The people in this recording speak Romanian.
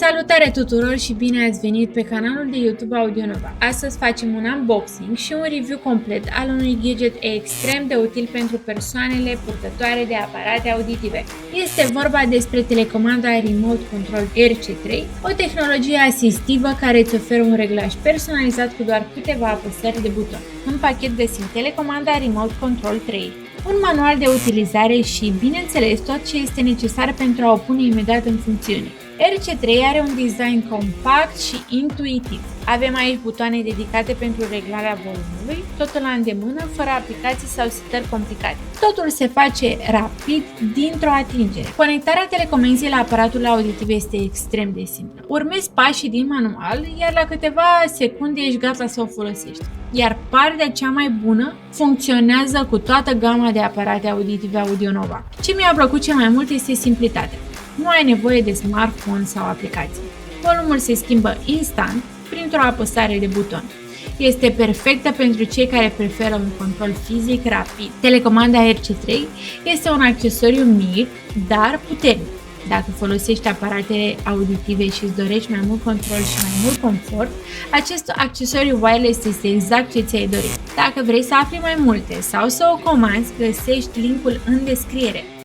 Salutare tuturor și bine ați venit pe canalul de YouTube AudioNova. Astăzi facem un unboxing și un review complet al unui gadget extrem de util pentru persoanele purtătoare de aparate auditive. Este vorba despre telecomanda Remote Control RC3, o tehnologie asistivă care îți oferă un reglaj personalizat cu doar câteva apăsări de buton. În pachet găsim telecomanda Remote Control 3, un manual de utilizare și, bineînțeles, tot ce este necesar pentru a o pune imediat în funcțiune. RC3 are un design compact și intuitiv. Avem aici butoane dedicate pentru reglarea volumului, totul la îndemână, fără aplicații sau setări complicate. Totul se face rapid, dintr-o atingere. Conectarea telecomenzii la aparatul auditiv este extrem de simplă. Urmezi pașii din manual, iar la câteva secunde ești gata să o folosești. Iar partea cea mai bună funcționează cu toată gama de aparate auditive AudioNova. Ce mi-a plăcut cel mai mult este simplitatea. Nu ai nevoie de smartphone sau aplicații. Volumul se schimbă instant printr-o apăsare de buton. Este perfectă pentru cei care preferă un control fizic rapid. Telecomanda RC3 este un accesoriu mic, dar puternic. Dacă folosești aparate auditive și îți dorești mai mult control și mai mult confort, acest accesoriu wireless este exact ce ți-ai dorit. Dacă vrei să afli mai multe sau să o comanzi, găsești linkul în descriere.